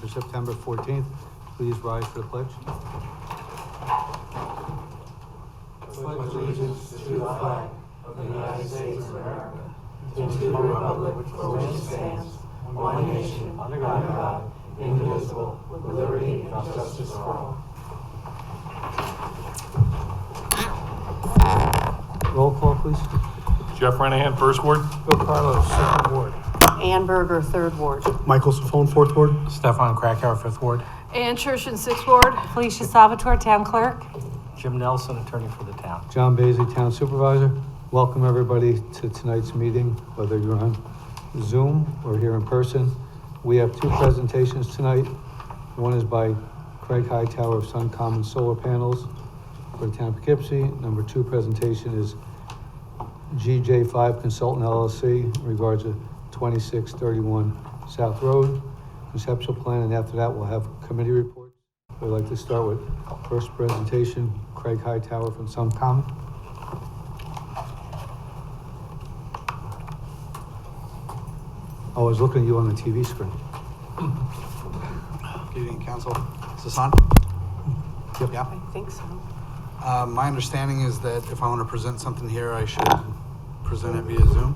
September 14th. Please rise for the pledge. Pledge allegiance to the flag of the United States of America, and to the republic for which it stands, one nation, under God, indivisible, with liberty and justice for all. Roll call, please. Jeff Renahan, First Ward. Bill Carlos, Second Ward. Ann Berger, Third Ward. Michael Safone, Fourth Ward. Stefan Krakauer, Fifth Ward. Ann Church in Sixth Ward. Felicia Salvatore, Town Clerk. Jim Nelson, Attorney for the town. John Bailey, Town Supervisor. Welcome everybody to tonight's meeting, whether you're on Zoom or here in person. We have two presentations tonight. One is by Craig Hightower of Sun Common Solar Panels for the town of Poughkeepsie. Number two presentation is GJ5 Consultant LLC in regards to 2631 South Road conceptual plan, and after that we'll have committee reports. I'd like to start with first presentation, Craig Hightower from Sun Common. I was looking at you on the TV screen. Good evening, Council. Is this on? Yep. Yeah. I think so. My understanding is that if I want to present something here, I should present it via Zoom.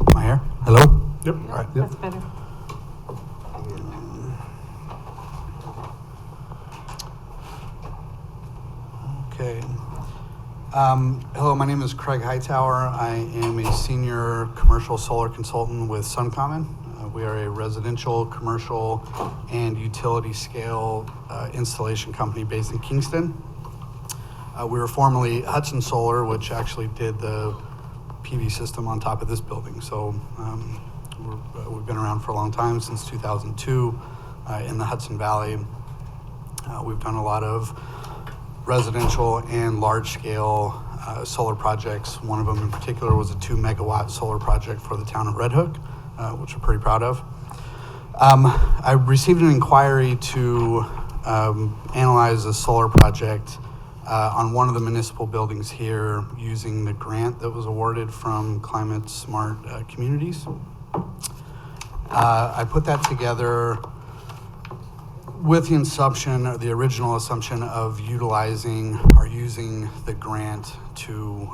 Am I here? Hello? Yep. All right. That's better. Okay. Hello, my name is Craig Hightower. I am a senior commercial solar consultant with Sun Common. We are a residential, commercial, and utility scale installation company based in Kingston. We were formerly Hudson Solar, which actually did the PV system on top of this building. So we've been around for a long time, since 2002 in the Hudson Valley. We've done a lot of residential and large-scale solar projects. One of them in particular was a 2 megawatt solar project for the town of Red Hook, which we're pretty proud of. I received an inquiry to analyze a solar project on one of the municipal buildings here using the grant that was awarded from Climate Smart Communities. I put that together with the assumption, or the original assumption, of utilizing or using the grant to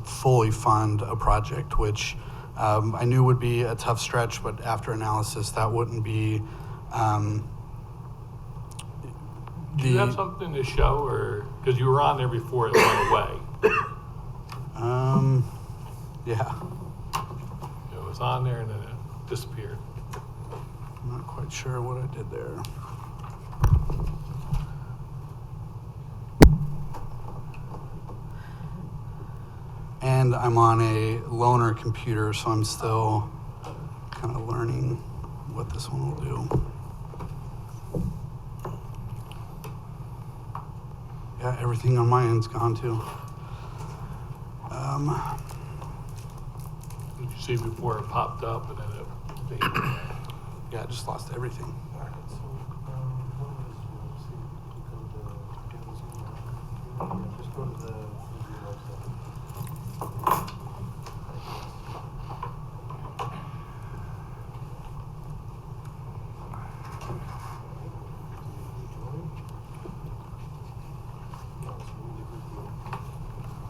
fully fund a project, which I knew would be a tough stretch, but after analysis, that wouldn't be. Do you have something to show, or because you were on there before it went away? Yeah. It was on there and then it disappeared. I'm not quite sure what I did there. And I'm on a loaner computer, so I'm still kind of learning what this one will do. Yeah, everything on my end's gone too. Did you see before it popped up and then it faded? Yeah, I just lost everything.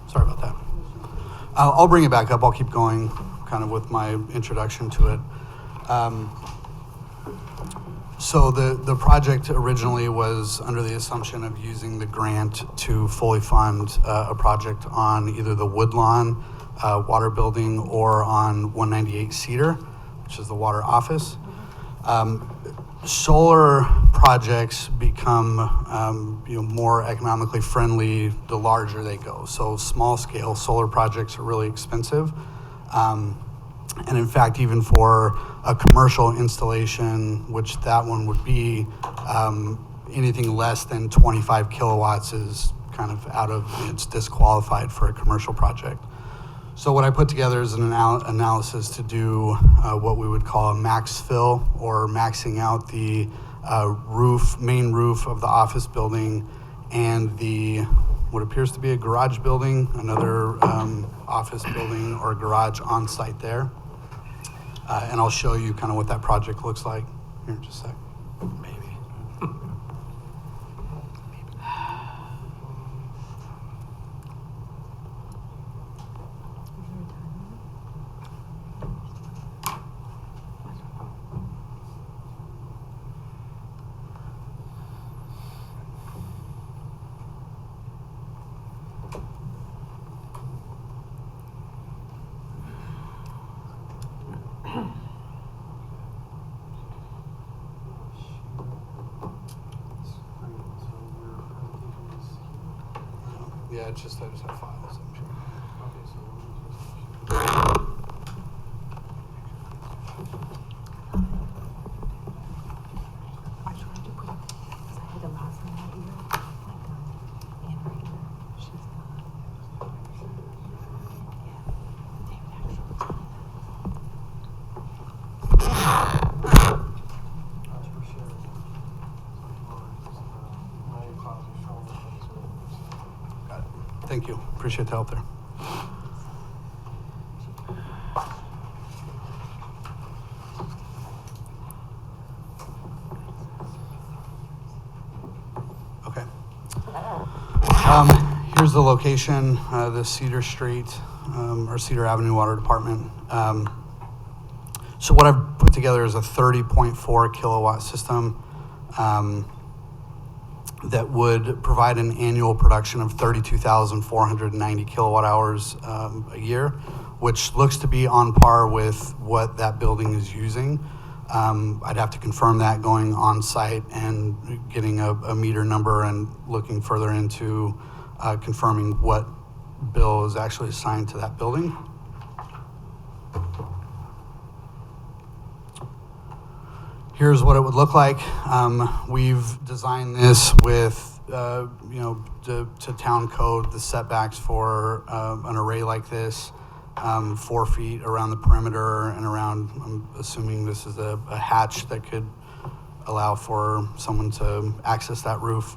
Sorry about that. I'll bring it back up. I'll keep going kind of with my introduction to it. So the project originally was under the assumption of using the grant to fully fund a project on either the Woodlawn water building or on 198 Cedar, which is the water office. Solar projects become more economically friendly the larger they go. So small scale solar projects are really expensive. And in fact, even for a commercial installation, which that one would be, anything less than 25 kilowatts is kind of it's disqualified for a commercial project. So what I put together is an analysis to do what we would call a max fill, or maxing out the main roof of the office building and what appears to be a garage building, another office building or garage on site there. And I'll show you kind of what that project looks like Here, just a sec. Maybe. Yeah, I just have files. I'm sure. Got it. Thank you. Appreciate the help there. Okay. Here's the location, the Cedar Street, or Cedar Avenue Water Department. So what I've put together is a 30.4 kilowatt system that would provide an annual production of 32,490 kilowatt hours a year, which looks to be on par with what that building is using. I'd have to confirm that going on site and getting a meter number and looking further into confirming what bill is actually assigned to that building. Here's what it would look like. We've designed this with, to town code, the setbacks for an array like this, 4 feet around the perimeter and around, I'm assuming this is a hatch that could allow for someone to access that roof.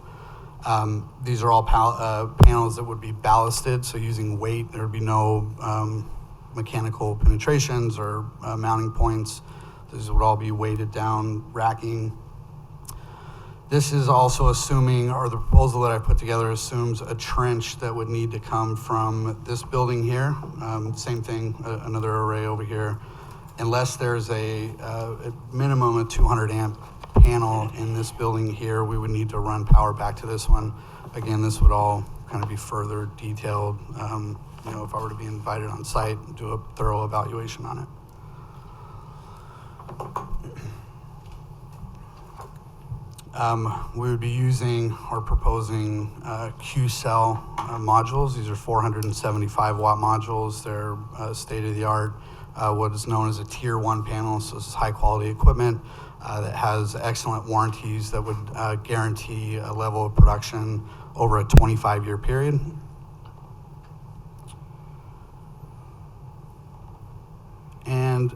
These are all panels that would be ballasted, so using weight, there would be no mechanical penetrations or mounting points. These would all be weighted down racking. This is also assuming, or the proposal that I put together assumes a trench that would need to come from this building here. Same thing, another array over here. Unless there's a minimum of 200 amp panel in this building here, we would need to run power back to this one. Again, this would all kind of be further detailed, if I were to be invited on site and do a thorough evaluation on it. We would be using or proposing Q-cell modules. These are 475 watt modules. They're state-of-the-art, what is known as a tier 1 panel. So this is high quality equipment that has excellent warranties that would guarantee a level of production over a 25-year period. And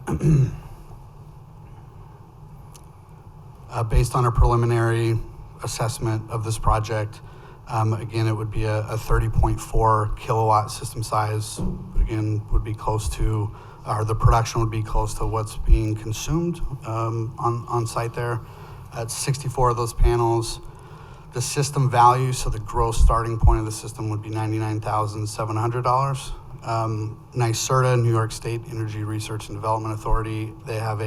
based on a preliminary assessment of this project, again, it would be a 30.4 kilowatt system size. Again, would be close to, or the production would be close to what's being consumed on site there. At 64 of those panels, the system value, so the gross starting point of the system would be $99,700. NYSERDA, New York State Energy Research and Development Authority, they have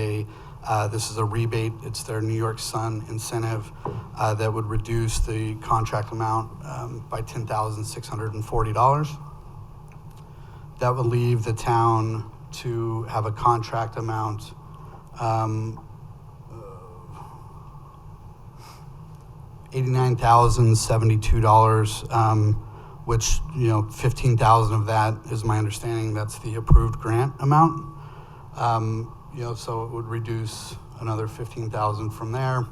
this is a rebate. It's their New York Sun incentive that would reduce the contract amount by $10,640. That would leave the town to have a contract amount $89,072, which, $15,000 of that is my understanding. That's the approved grant amount. So it would reduce another $15,000 from there,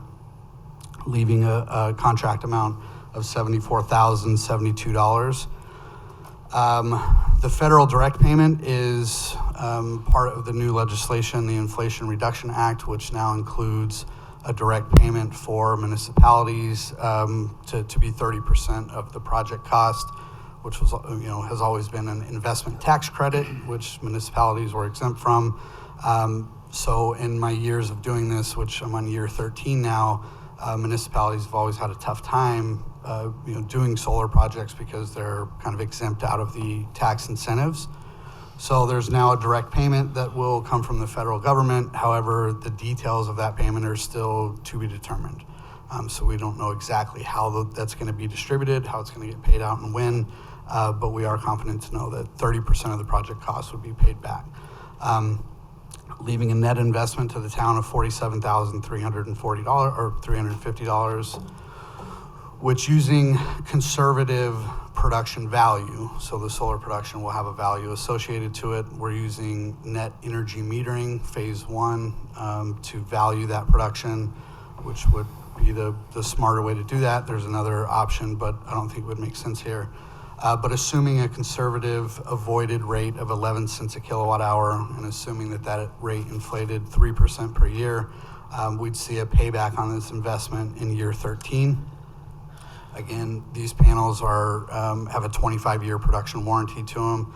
leaving a contract amount of $74,072. The federal direct payment is part of the new legislation, the Inflation Reduction Act, which now includes a direct payment for municipalities to be 30% of the project cost, which was, has always been an investment tax credit, which municipalities were exempt from. So in my years of doing this, which I'm on year 13 now, municipalities have always had a tough time doing solar projects because they're kind of exempt out of the tax incentives. So there's now a direct payment that will come from the federal government. However, the details of that payment are still to be determined. So we don't know exactly how that's going to be distributed, how it's going to get paid out and when, but we are confident to know that 30% of the project costs would be paid back. Leaving a net investment to the town of $47,340 or $350, which, using conservative production value, so the solar production will have a value associated to it. We're using net energy metering, phase 1, to value that production, which would be the smarter way to do that. There's another option, but I don't think it would make sense here. But assuming a conservative avoided rate of 11 cents a kilowatt hour, and assuming that rate inflated 3% per year, we'd see a payback on this investment in year 13. Again, these panels have a 25-year production warranty to them,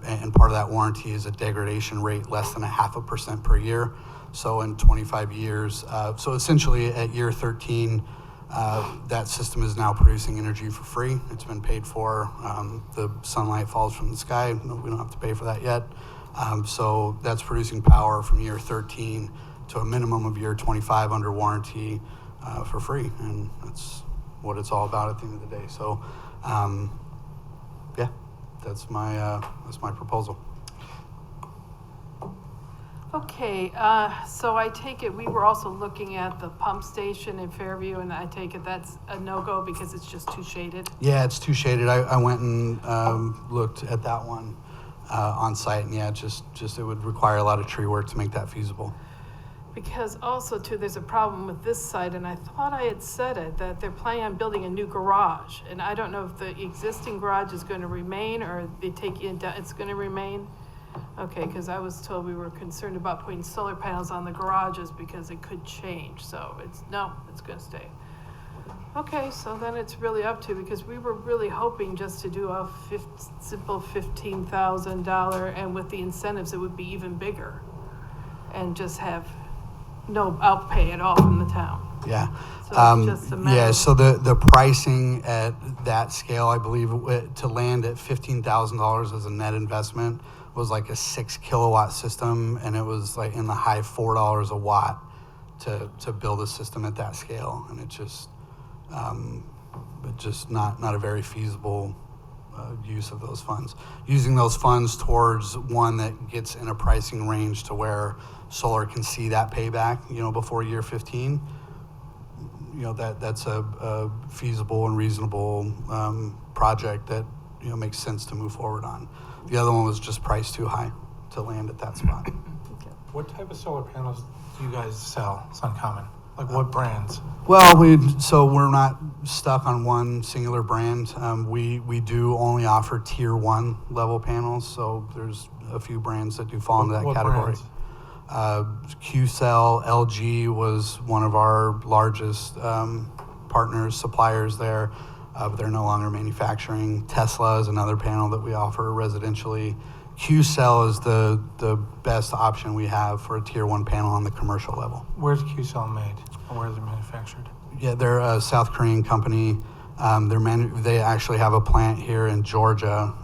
and part of that warranty is a degradation rate less than 0.5% per year. So in 25 years, so essentially at year 13, that system is now producing energy for free. It's been paid for. The sunlight falls from the sky. We don't have to pay for that yet. So that's producing power from year 13 to a minimum of year 25 under warranty for free. And that's what it's all about at the end of the day. So, yeah, that's my proposal. Okay, so I take it, we were also looking at the pump station in Fairview, and I take it that's a no-go because it's just too shaded? Yeah, it's too shaded. I went and looked at that one on site, and yeah, just it would require a lot of tree work to make that feasible. Because also, too, there's a problem with this site, and I thought I had said it, that they're planning on building a new garage. And I don't know if the existing garage is going to remain, or they take it down, it's going to remain. Okay, because I was told we were concerned about putting solar panels on the garages because it could change. So it's going to stay. Okay, so then it's really up to, because we were really hoping just to do a simple $15,000, and with the incentives, it would be even bigger, and just have no outpay at all from the town. Yeah. So it's just a matter yeah, of- so the pricing at that scale, I believe, to land at $15,000 as a net investment was like a 6 kilowatt system, and it was like in the high $4 a watt to build a system at that scale, and it just not a very feasible use of those funds. Using those funds towards one that gets in a pricing range to where solar can see that payback, before year 15, that's a feasible and reasonable project that makes sense to move forward on. The other one was just priced too high to land at that spot. What type of solar panels do you guys sell, Suncommon? Like what brands? Well, we're not stuck on one singular brand. We do only offer tier 1 level panels, so there's a few brands that do fall into that What category. brands? Q-Cell, LG was one of our largest partners, suppliers there, but they're no longer manufacturing. Tesla is another panel that we offer residentially. Q-Cell is the best option we have for a tier 1 panel on the commercial level. Where's Q-Cell made? Or where is it manufactured? Yeah, they're a South Korean company. They actually have a plant here in Georgia.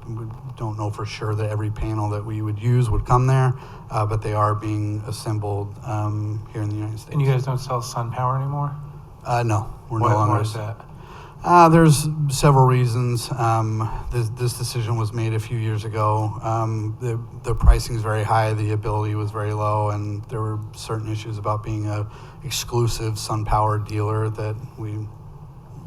We don't know for sure that every panel that we would use would come there, but they are being assembled here in the United States. And you guys don't sell SunPower anymore? No, we're Why no longer. is that? There's several reasons. This decision was made a few years ago. The pricing is very high, the ability was very low, and there were certain issues about being a exclusive SunPower dealer that we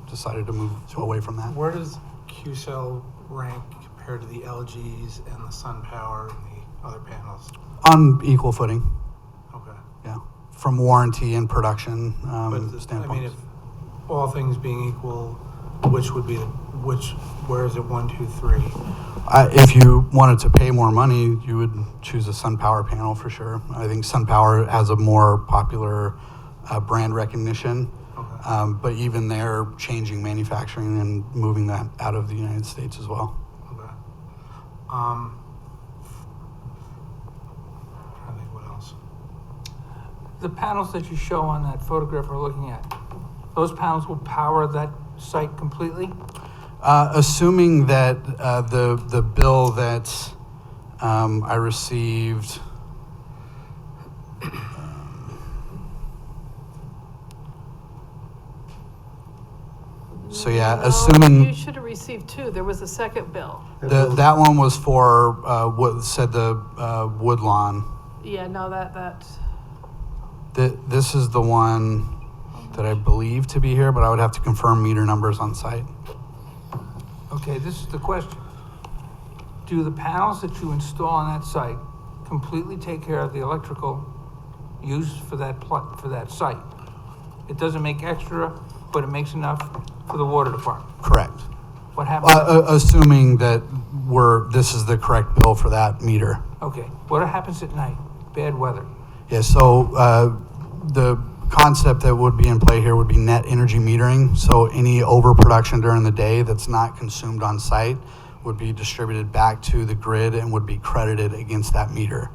decided to move away from that. Where does Q-Cell rank compared to the LGs and the SunPower and the other panels? On equal footing, Okay. yeah, from warranty and production standpoint. I mean, if all things being equal, where is it 1, 2, 3? If you wanted to pay more money, you would choose a SunPower panel for sure. I think SunPower has a more popular brand recognition, Okay. but even they're changing manufacturing and moving that out of the United States as well. Okay. I think what else. the panels that you show on that photograph we're looking at, those panels will power that site completely? Assuming that the bill that I received, so yeah, No, assuming You should have received two. There was a second bill. that one was for what said the Woodlawn. Yeah, no, that, This is the one that I believe to be here, but I would have to confirm meter numbers on site. Okay, this is the question. Do the panels that you install on that site completely take care of the electrical use for that site? It doesn't make extra, but it makes enough for the water department. Correct. What happens? Assuming that this is the correct bill for that meter. Okay, what happens at night? Bad weather. Yeah, so the concept that would be in play here would be net energy metering. So any overproduction during the day that's not consumed on site would be distributed back to the grid and would be credited against that meter.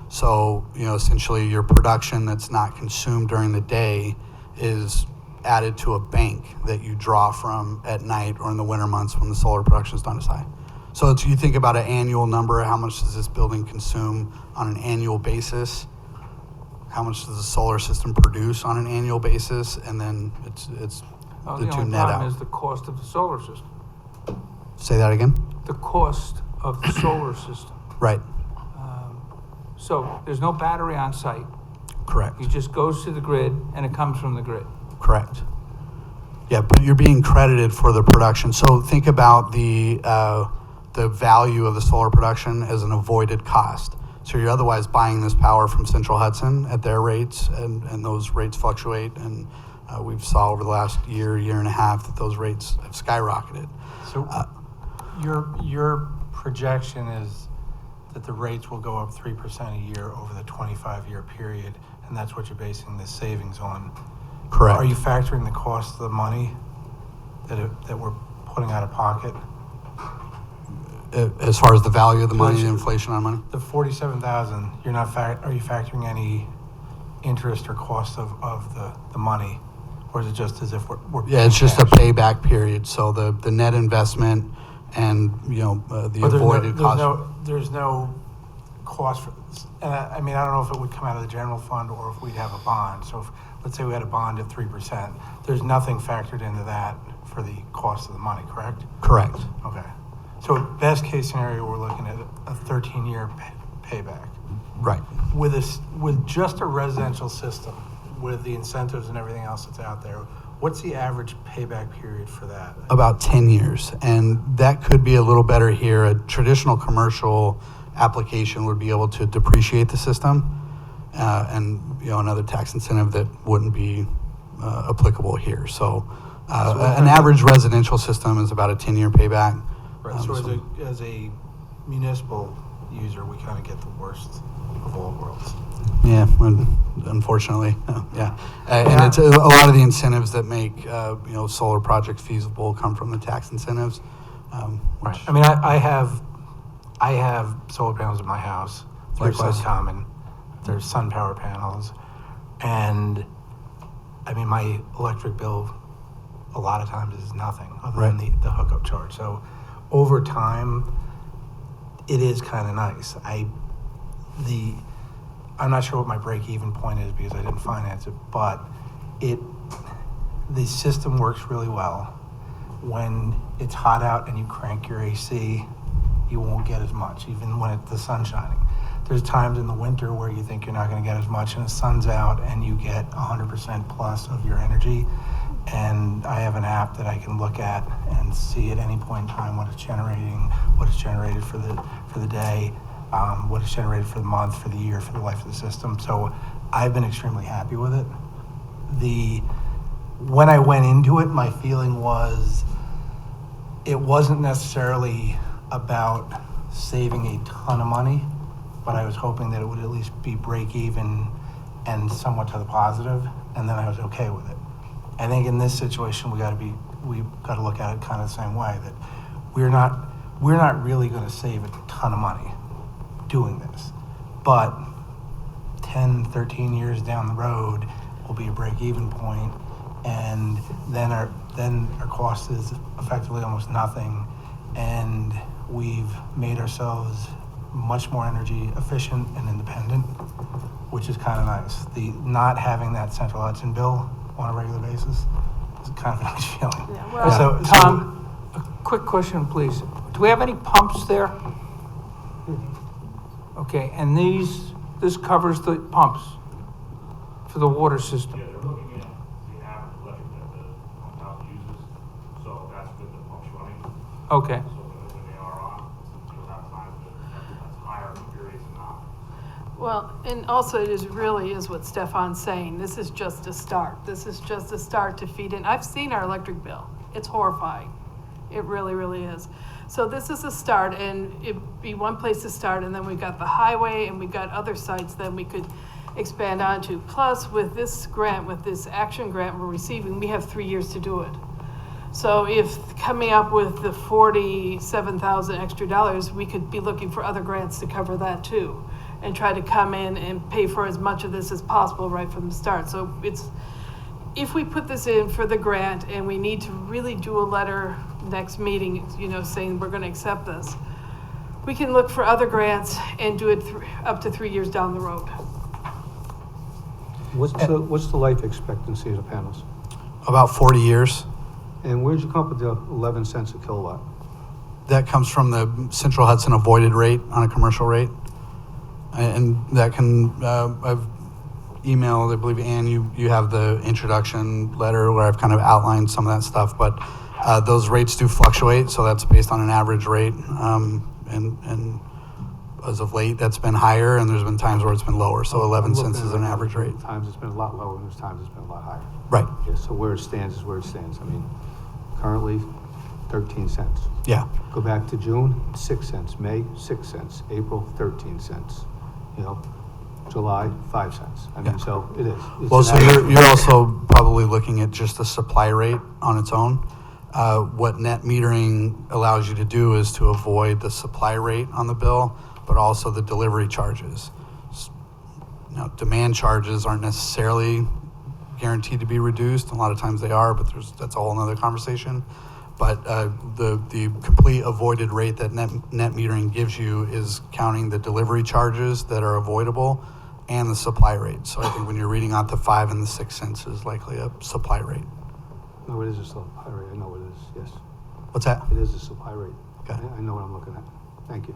So, essentially your production that's not consumed during the day is added to a bank that you draw from at night or in the winter months when the solar production is done to site. So you think about an annual number, how much does this building consume on an annual basis? How much does the solar system produce on an annual basis? And then it's the two only net problem out. is the cost of the solar system. Say that again? The cost of the solar system. Right, So there's no battery on site. correct, It just goes to the grid and it comes from the grid. correct. Yeah, but you're being credited for the production. So think about the value of the solar production as an avoided cost. So you're otherwise buying this power from Central Hudson at their rates, and those rates fluctuate. And we've saw over the last year and a half that those rates have skyrocketed. So your projection is that the rates will go up 3% a year over the 25-year period, and that's what you're basing the savings on. Correct. Are you factoring the cost of the money that we're putting out of pocket? As far as the value of the money, the inflation on money? The $47,000, you're not are you factoring any interest or cost of the money, or is it just as if we're Yeah, it's just a cash? payback period. So the net investment and, the But avoided cost. there's no cost for this. And I mean, I don't know if it would come out of the general fund or if we'd have a bond. So let's say we had a bond at 3%, there's nothing factored into that for the cost of the money, correct? Correct. Okay. So best case scenario, we're looking at a 13-year payback. Right. With just a residential system, with the incentives and everything else that's out there, what's the average payback period for that? About 10 years. And that could be a little better here. A traditional commercial application would be able to depreciate the system, and another tax incentive that wouldn't be applicable here. So an average residential system is about a 10-year payback. Right, so as a municipal user, we kind of get the worst of all worlds. Yeah, unfortunately, yeah. And it's a lot of the incentives that make solar projects feasible come from the tax incentives. Right. I mean, I have solar panels in my house. They're Likewise. common. There's sun power panels, and I mean, my electric bill a lot of times is nothing other than the hookup charge. So over time, it is kind of nice. I'm not sure what my break-even point is because I didn't finance it, but the system works really well. When it's hot out and you crank your AC, you won't get as much, even when the sun's shining. There's times in the winter where you think you're not going to get as much, and the sun's out, and you get 100% plus of your energy. And I have an app that I can look at and see at any point in time what it's generating, what it's generated for the day, what it's generated for the month, for the year, for the life of the system. So I've been extremely happy with it. When I went into it, my feeling was it wasn't necessarily about saving a ton of money, but I was hoping that it would at least be break even and somewhat to the positive, and then I was okay with it. I think in this situation, we've got to look at it kind of the same way, that we're not really going to save a ton of money doing this, but 10, 13 years down the road will be a break-even point, and then our cost is effectively almost nothing, and we've made ourselves much more energy efficient and independent, which is kind of nice. The not having that Central Hudson bill on a regular basis is kind of a nice feeling. Yeah, well, Tom, a quick question, please. Do we have any pumps there? Okay, and this covers the pumps for the water system? Yeah, they're looking at the average electric that the pump house uses, so that's with the pumps running. Okay, So when they are on, you'll have times that's higher periods than not. well, and also it really is what Stefan's saying. This is just a start. This is just a start to feed in. I've seen our electric bill. It's horrifying. It really, really is. So this is a start, and it'd be one place to start, and then we got the highway, and we got other sites that we could expand onto. Plus, with this grant, with this action grant we're receiving, we have 3 years to do it. So if coming up with the 47,000 extra dollars, we could be looking for other grants to cover that too, and try to come in and pay for as much of this as possible right from the start. So if we put this in for the grant and we need to really do a letter next meeting, saying we're going to accept this, we can look for other grants and do it up to 3 years down the road. What's the life expectancy of the panels? About 40 years. And where'd you come up with the 11 cents a kilowatt? That comes from the Central Hudson avoided rate on a commercial rate. And that can, I've emailed, I believe, Ann, you have the introduction letter where I've kind of outlined some of that stuff, but those rates do fluctuate, so that's based on an average rate. And as of late, that's been higher, and there's been times where it's been lower, so 11 cents is an average rate. Times it's been a lot lower, and there's times it's been a lot higher. Right, Yeah, so where it stands is where it stands. I mean, currently, 13 cents. yeah. Go back to June, 6 cents. May, 6 cents. April, 13 cents. July, 5 cents. I mean, Yeah. so it is. It's Well, an so average. you're also probably looking at just the supply rate on its own. What net metering allows you to do is to avoid the supply rate on the bill, but also the delivery charges. Demand charges aren't necessarily guaranteed to be reduced. A lot of times they are, but that's a whole nother conversation. But the complete avoided rate that net metering gives you is counting the delivery charges that are avoidable and the supply rate. So I think when you're reading out the 5 and the 6 cents is likely a supply rate. No, it is a supply rate. I know it is, yes. What's that? It is a supply rate. Okay. I know what I'm looking at. Thank you.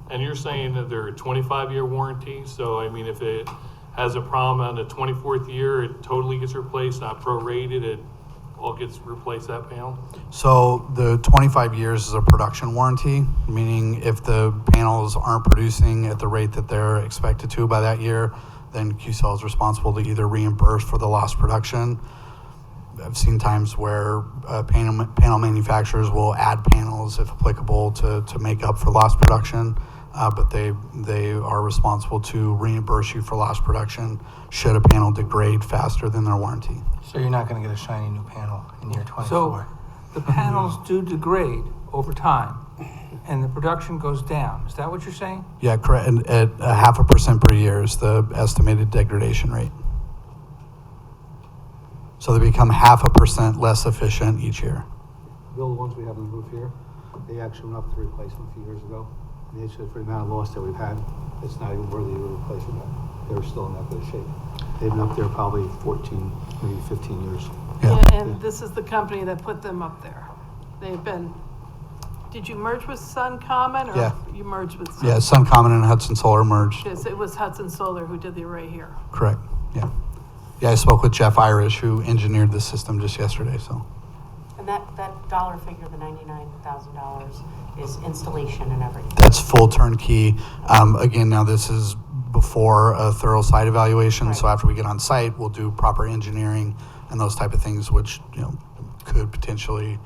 And you're saying that they're a 25-year warranty, so I mean, if it has a problem on the 24th year, it totally gets replaced, not prorated, it all gets replaced, that panel? So the 25 years is a production warranty, meaning if the panels aren't producing at the rate that they're expected to by that year, then QCell is responsible to either reimburse for the lost production. I've seen times where panel manufacturers will add panels, if applicable, to make up for lost production, but they are responsible to reimburse you for lost production should a panel degrade faster than their warranty. So you're not going to get a shiny new panel in year 24. so the panels do degrade over time, and the production goes down. Is that what you're saying? Yeah, correct. And at 0.5% per year is the estimated degradation rate. So they become 0.5% less efficient each year. Bill, the ones we have on the roof here, they actually went up to replace them a few years ago. And they said for the amount of loss that we've had, it's not even worthy of replacing them. They're still in that good shape. They've been up there probably 14, maybe 15 years. Yeah. And this is the company that put them up there. They've been, did you merge with SunCommon, or Yeah. you merged with Sun? Yeah, SunCommon and Hudson Solar merged. Because it was Hudson Solar who did the array here. Correct. Yeah. Yeah, I spoke with Jeff Irish, who engineered the system just yesterday. So And that dollar figure, the $99,000, is installation and everything. that's full turnkey. Again, now this is before a thorough site evaluation. So Right. after we get on site, we'll do proper engineering and those type of things, which could potentially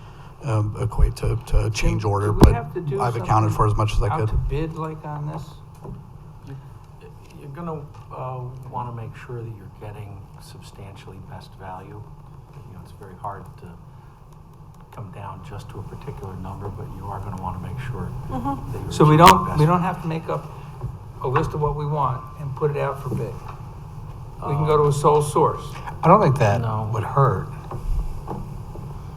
equate to a change Do order. we But have to do I've accounted for as much as I Out could. to bid like on this? You're gonna wanna make sure that you're getting substantially best value. It's very hard to come down just to a particular number, but you are gonna wanna make sure that you're So we achieving don't best. have to make up a list of what we want and put it out for bid. We can go to a sole source. I don't think that No. would hurt.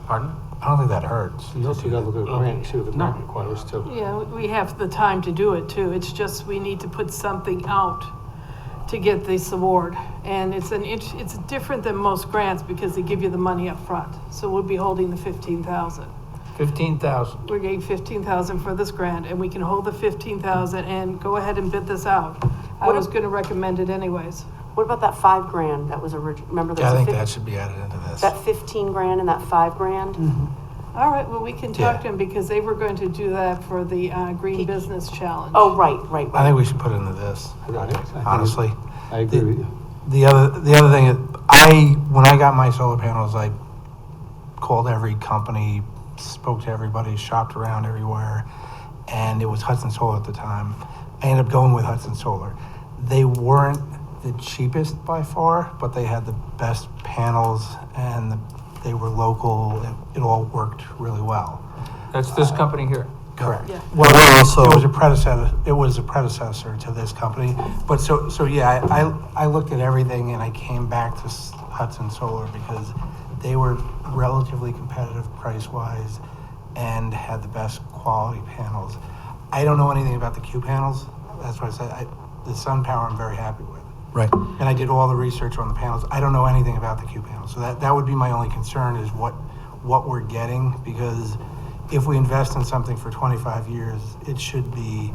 Pardon? I don't think that hurts. You also gotta look at the grant, see what the grant requires too. Yeah, we have the time to do it too. It's just we need to put something out to get this award. And it's different than most grants because they give you the money up front. So we'll be holding the 15,000. 15,000. We're getting 15,000 for this grant, and we can hold the 15,000 and go ahead and bid this out. I What was if- gonna recommend it anyways. What about that 5 grand that was remember there Yeah, I was a think that 50 should be added into this. that 15 grand and that 5 grand? All right, well, we can Yeah. talk to them because they were going to do that for the Green Business Challenge. Oh, right. I think we should put it into this, I think- honestly. I agree with you. The other thing, when I got my solar panels, I called every company, spoke to everybody, shopped around everywhere, and it was Hudson Solar at the time. I ended up going with Hudson Solar. They weren't the cheapest by far, but they had the best panels and they were local. It all worked really well. That's this company here. Correct. Yeah. Well, We're also- it was a predecessor to this company, but so yeah, I looked at everything and I came back to Hudson Solar because they were relatively competitive price-wise and had the best quality panels. I don't know anything about the Q panels. That's why I said the Sun Power I'm very happy with. Right. And I did all the research on the panels. I don't know anything about the Q panels. So that would be my only concern is what we're getting, because if we invest in something for 25 years, it should be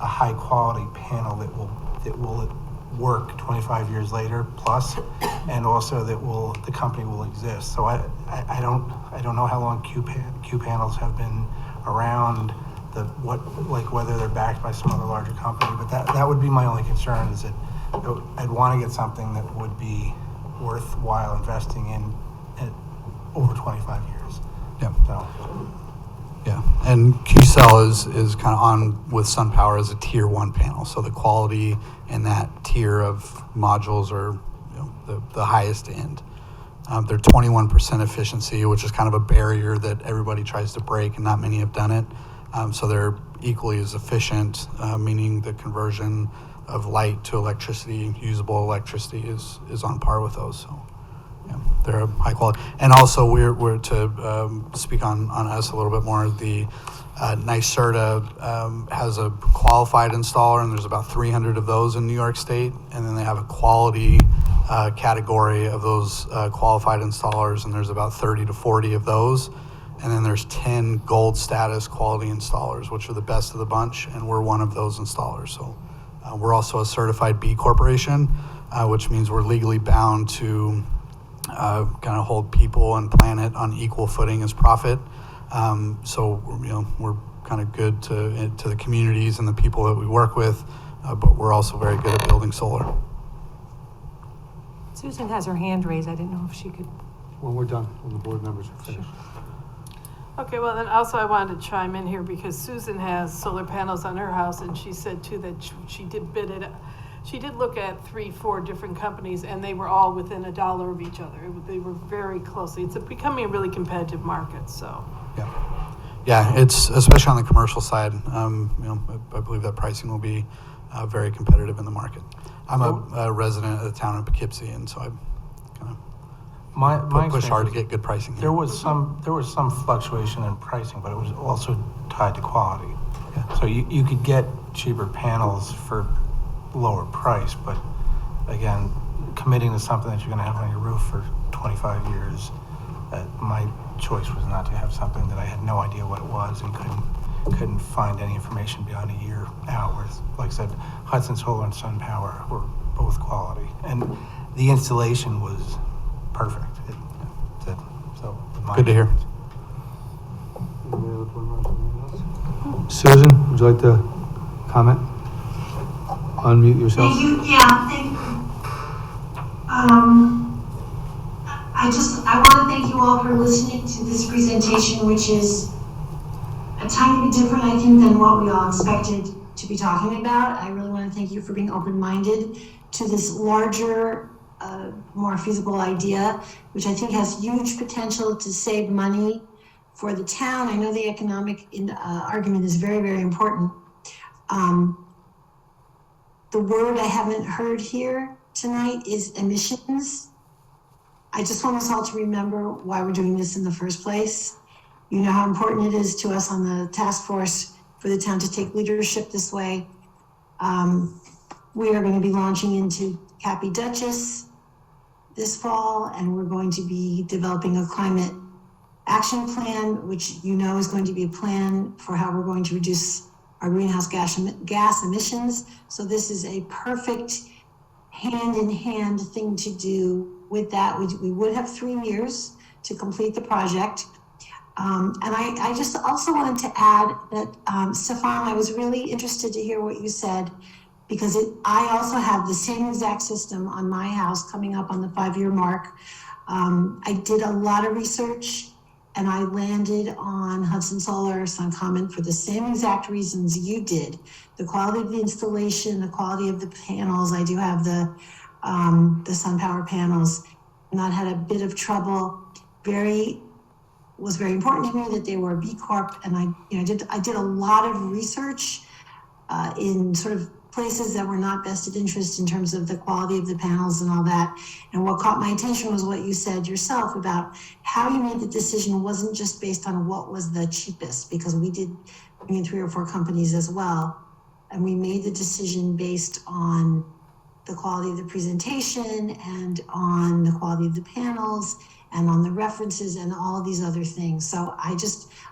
a high quality panel that will work 25 years later plus, and also the company will exist. So I don't know how long Q panels have been around, whether they're backed by some other larger company, but that would be my only concern is that I'd want to get something that would be worthwhile investing in over 25 years. Yeah. So, Yeah, and QCell is kind of on with SunPower as a tier 1 panel, so the quality in that tier of modules are the highest end. They're 21% efficiency, which is kind of a barrier that everybody tries to break, and not many have done it. So they're equally as efficient, meaning the conversion of light to electricity, usable electricity, is on par with those. So. Yeah, they're high quality. And also we're to speak on us a little bit more, the NYSERDA has a qualified installer, and there's about 300 of those in New York State, and then they have a quality category of those qualified installers, and there's about 30 to 40 of those, and then there's 10 gold status quality installers, which are the best of the bunch, and we're one of those installers. So we're also a certified B Corporation, which means we're legally bound to kind of hold people and planet on equal footing as profit. So we're kind of good to the communities and the people that we work with, but we're also very good at building solar. Susan has her hand raised. I didn't know if she could. When we're done, when the board members are finished. Okay, well, then also I wanted to chime in here because Susan has solar panels on her house, and she said too that she did bid it. She did look at 3-4 different companies, and they were all within $1 of each other. They were very closely. It's becoming a really competitive market, so. Yeah, it's especially on the commercial side. I believe that pricing will be very competitive in the market. I'm a resident of the town of Poughkeepsie, and so I kind of my push hard to experience get good pricing here. There was some fluctuation in pricing, but it was also tied to quality. Yeah. So you could get cheaper panels for lower price, but again, committing to something that you're going to have on your roof for 25 years, my choice was not to have something that I had no idea what it was and couldn't find any information beyond a year out. Whereas, like I said, Hudson Solar and Sun Power were both quality, and the installation was perfect. Good to hear. Susan, would you like to comment? Unmute yourself. Thank you. Yeah, thank you. I want to thank you all for listening to this presentation, which is a tiny bit different, I think, than what we all expected to be talking about. I really want to thank you for being open-minded to this larger, more feasible idea, which I think has huge potential to save money for the town. I know the economic argument is very, very important. The word I haven't heard here tonight is emissions. I just want us all to remember why we're doing this in the first place. You know how important it is to us on the task force for the town to take leadership this way. We are going to be launching into Cappy Duchess this fall, and we're going to be developing a climate action plan, which you know is going to be a plan for how we're going to reduce our greenhouse gas emissions. So this is a perfect hand-in-hand thing to do with that. We would have 3 years to complete the project. And I just also wanted to add that, Stefan, I was really interested to hear what you said, because I also have the same exact system on my house coming up on the 5-year mark. I did a lot of research, and I landed on Hudson Solar Suncommon for the same exact reasons you did. The quality of the installation, the quality of the panels. I do have the SunPower panels, and that had a bit of trouble. Was very important to me that they were B Corp, and I did a lot of research in sort of places that were not vested interest in terms of the quality of the panels and all that. And what caught my attention was what you said yourself about how you made the decision wasn't just based on what was the cheapest, because we did bring in 3 or 4 companies as well. And we made the decision based on the quality of the presentation and on the quality of the panels and on the references and all of these other things. So I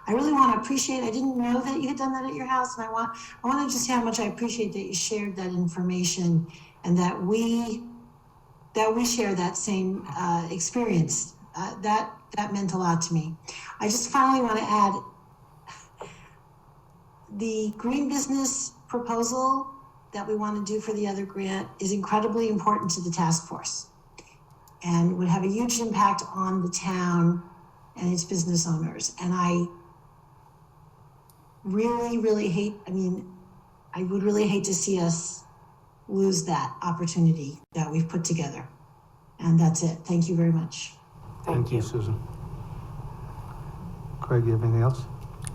really want to appreciate, I didn't know that you had done that at your house, and I want to just say how much I appreciate that you shared that information, and that we share that same experience. That meant a lot to me. I just finally want to add, the green business proposal that we want to do for the other grant is incredibly important to the task force, and would have a huge impact on the town and its business owners. And I really, really hate, I would really hate to see us lose that opportunity that we've put together. And that's it. Thank you very much. Thank you, Susan. Craig, you have anything else?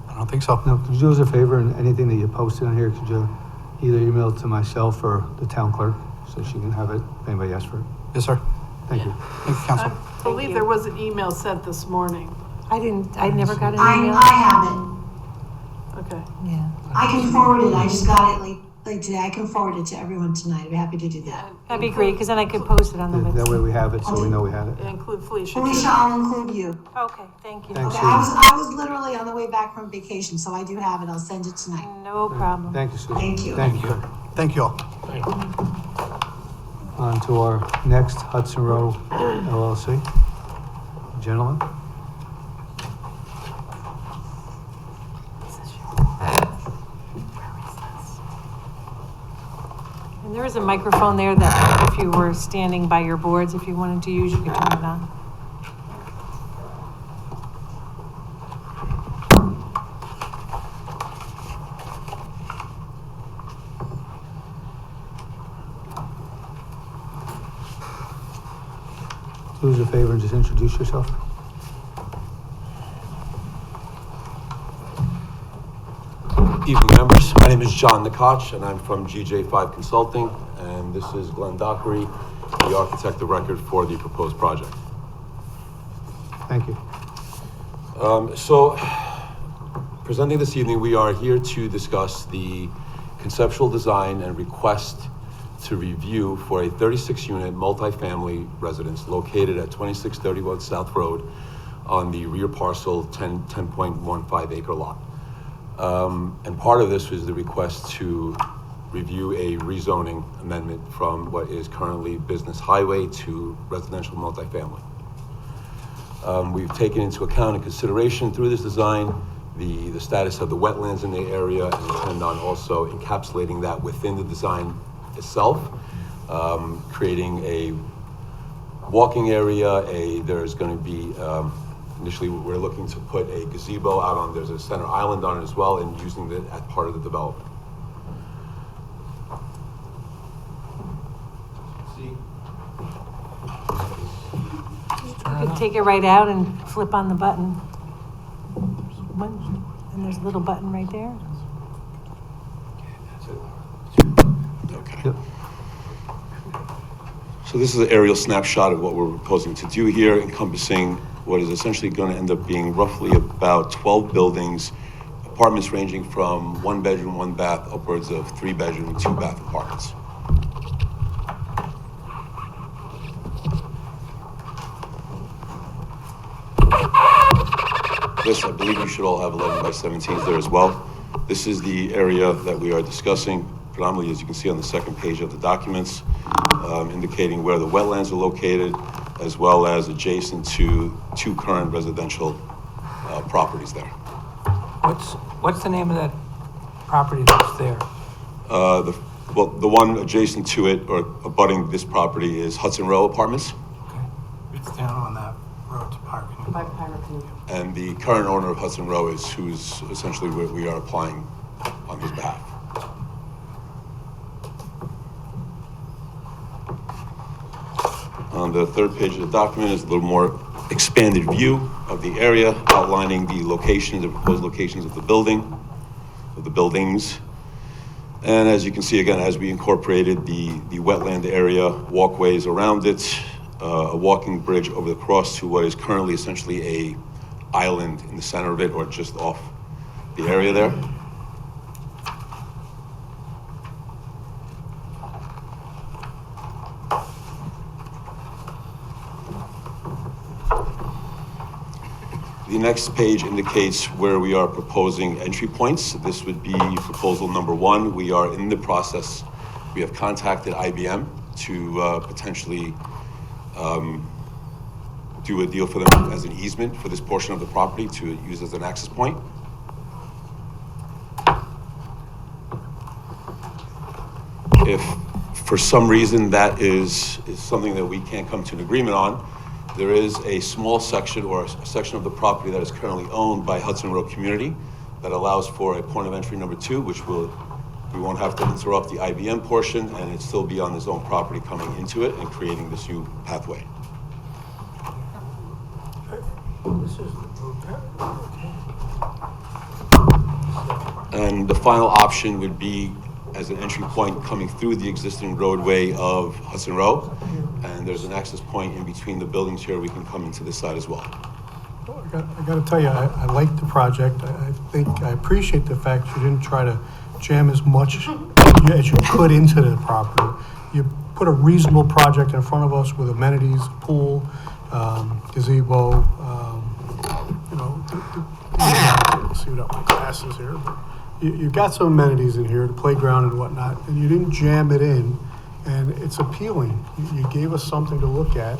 I don't think so. No, could you do us a favor, and anything that you posted on here, could you either email it to myself or the town clerk so she can have it if anybody asks for it? Yes, sir. Thank you. Thank you, Council. I believe there was an email sent this morning. I never got an email. I have it. Okay. Yeah. I can forward it. I just got it late today. I can forward it to everyone tonight. I'd be happy to do that. That'd be great, because then I could post it on the That way website. we have it, so we know we had it. Include Felicia. Felicia, I'll include you. Okay, thank you. Thanks. Okay, I was literally on the way back from vacation, so I do have it. I'll send it tonight. No problem. Thank you, Susan. Thank you. Thank you, Craig. Thank you all. Thank you. On to our next Hudson Row LLC. Gentlemen. And there is a microphone there that if you were standing by your boards, if you wanted to use, you could turn it on. Do us a favor and just introduce yourself. Evening members, my name is John Nakach and I'm from GJ5 Consulting, and this is Glenn Dockery, the architect of record for the proposed project. Thank you. So, presenting this evening, we are here to discuss the conceptual design and request to review for a 36-unit multifamily residence located at 2631 South Road on the rear parcel 10.15 acre lot. And part of this was the request to review a rezoning amendment from what is currently business highway to residential multifamily. We've taken into account and consideration through this design the status of the wetlands in the area, and intend on also encapsulating that within the design itself, creating a walking area. There's going to be initially we're looking to put a gazebo out on. There's a center island on it as well, and using it as part of the development. You could take it right out and flip on the button. And there's a little button right there. Yep. So this is an aerial snapshot of what we're proposing to do here, encompassing what is essentially going to end up being roughly about 12 buildings, apartments ranging from 1 bedroom, 1 bath, upwards of 3 bedroom, 2 bath apartments. This, I believe you should all have 11 by 17s there as well. This is the area that we are discussing, predominantly, as you can see on the second page of the documents, indicating where the wetlands are located, as well as adjacent to 2 current residential properties there. What's the name of that property that's there? The one adjacent to it, or abutting this property, is Hudson Row Apartments. Okay. It's down on that road to Park. By Pirate Canoe. And the current owner of Hudson Row is who's essentially what we are applying on his behalf. On the third page of the document is a little more expanded view of the area, outlining the locations, the proposed locations of the buildings. And as you can see, again, as we incorporated the wetland area, walkways around it, a walking bridge over the cross to what is currently essentially a island in the center of it, or just off the area there. The next page indicates where we are proposing entry points. This would be proposal number 1. We are in the process. We have contacted IBM to potentially do a deal for them as an easement for this portion of the property to use as an access point. If for some reason that is something that we can't come to an agreement on, there is a small section, or a section of the property that is currently owned by Hudson Row Community that allows for a point of entry number 2, which we won't have to interrupt the IBM portion, and it'd still be on his own property coming into it and creating this new pathway. And the final option would be as an entry point coming through the existing roadway of Hudson Row. And there's an access point in between the buildings here. We can come into this side as well. I got to tell you, I like the project. I appreciate the fact you didn't try to jam as much as you could into the property. You put a reasonable project in front of us with amenities, pool, gazebo, see without my glasses here, but you got some amenities in here, the playground and whatnot, and you didn't jam it in, and it's appealing. You gave us something to look at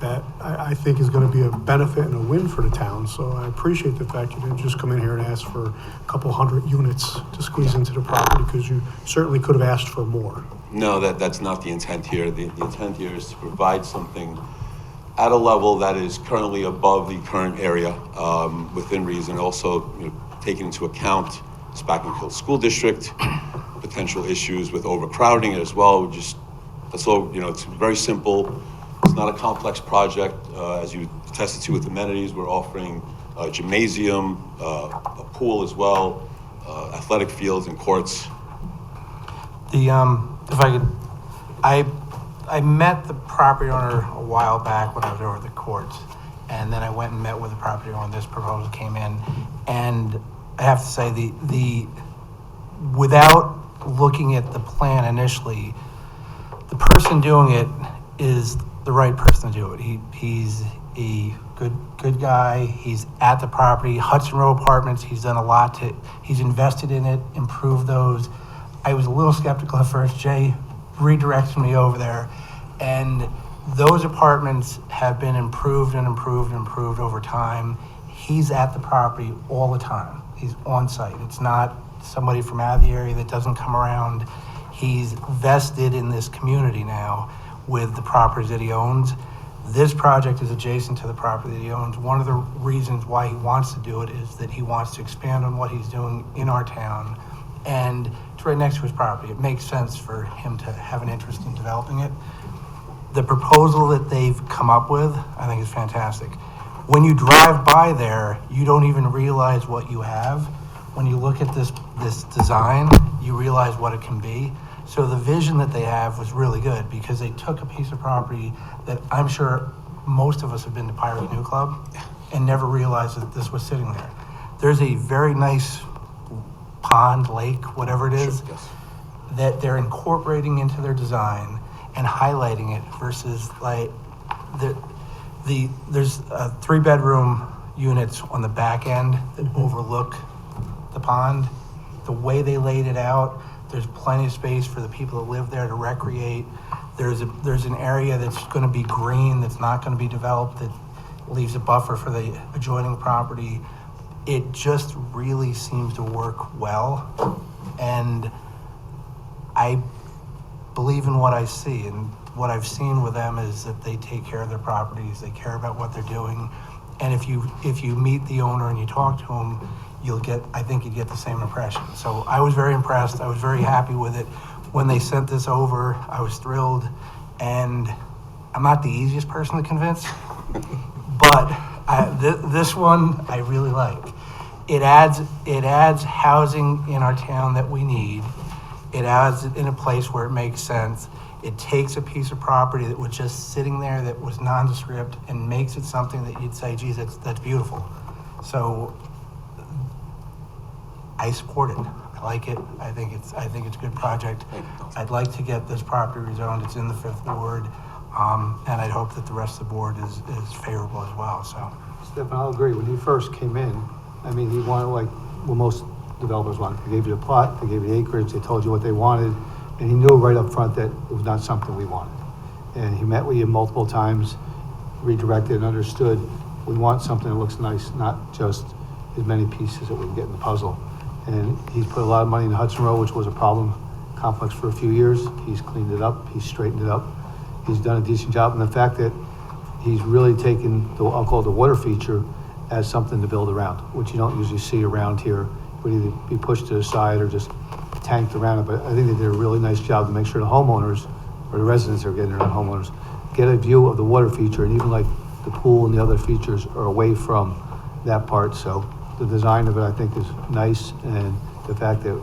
that I think is going to be a benefit and a win for the town. So I appreciate the fact you didn't just come in here and ask for a couple hundred units to squeeze into the property, because you certainly could have asked for more. No, that's not the intent here. The intent here is to provide something at a level that is currently above the current area, within reason. Also, taking into account Spackman Hill School District, potential issues with overcrowding as well. That's all. It's very simple. It's not a complex project. As you attested to with amenities, we're offering a gymnasium, a pool as well, athletic fields and courts. If I could, I met the property owner a while back when I was over at the courts, and then I went and met with the property owner when this proposal came in, and I have to say without looking at the plan initially, the person doing it is the right person to do it. He's a good guy. He's at the property, Hudson Row Apartments. He's done a lot he's invested in it, improved those. I was a little skeptical at first. Jay redirected me over there, and those apartments have been improved and improved and improved over time. He's at the property all the time. He's on site. It's not somebody from out of the area that doesn't come around. He's vested in this community now with the properties that he owns. This project is adjacent to the property that he owns. One of the reasons why he wants to do it is that he wants to expand on what he's doing in our town, and it's right next to his property. It makes sense for him to have an interest in developing it. The proposal that they've come up with, I think, is fantastic. When you drive by there, you don't even realize what you have. When you look at this design, you realize what it can be. So the vision that they have was really good because they took a piece of property that I'm sure most of us have been to Pirate New Club and never realized that this was sitting there. There's a very nice pond, lake, whatever it is, Sure, yes. that they're incorporating into their design and highlighting it versus like there's 3-bedroom units on the back end that overlook the pond. The way they laid it out, there's plenty of space for the people that live there to recreate. There's an area that's going to be green, that's not going to be developed, that leaves a buffer for the adjoining property. It just really seems to work well, and I believe in what I see, and what I've seen with them is that they take care of their properties, they care about what they're doing, and if you meet the owner and you talk to him, I think you'd get the same impression. So I was very impressed, I was very happy with it. When they sent this over, I was thrilled, and I'm not the easiest person to convince, but this one I really like. It adds housing in our town that we need. It adds it in a place where it makes sense. It takes a piece of property that was just sitting there that was nondescript and makes it something that you'd say, geez, that's beautiful. So I support it. I like it. I think it's a good project. I'd like to get this property rezoned. It's in the 5th ward, and I'd hope that the rest of the board is favorable as well. So, Stefan, I'll agree. When you first came in, I mean, he wanted like what most developers want. They gave you the plot, they gave you the acreage, they told you what they wanted, and he knew right up front that it was not something we wanted. And he met with you multiple times, redirected and understood, we want something that looks nice, not just as many pieces that we can get in the puzzle. And he's put a lot of money in Hudson Road, which was a problem complex for a few years. He's cleaned it up, he's straightened it up, he's done a decent job. And the fact that he's really taken, I'll call it the water feature, as something to build around, which you don't usually see around here. It would either be pushed to the side or just tanked around it. But I think they did a really nice job to make sure the homeowners, or the residents are getting, not homeowners, get a view of the water feature, and even like the pool and the other features are away from that part. So the design of it, I think, is nice, and the fact that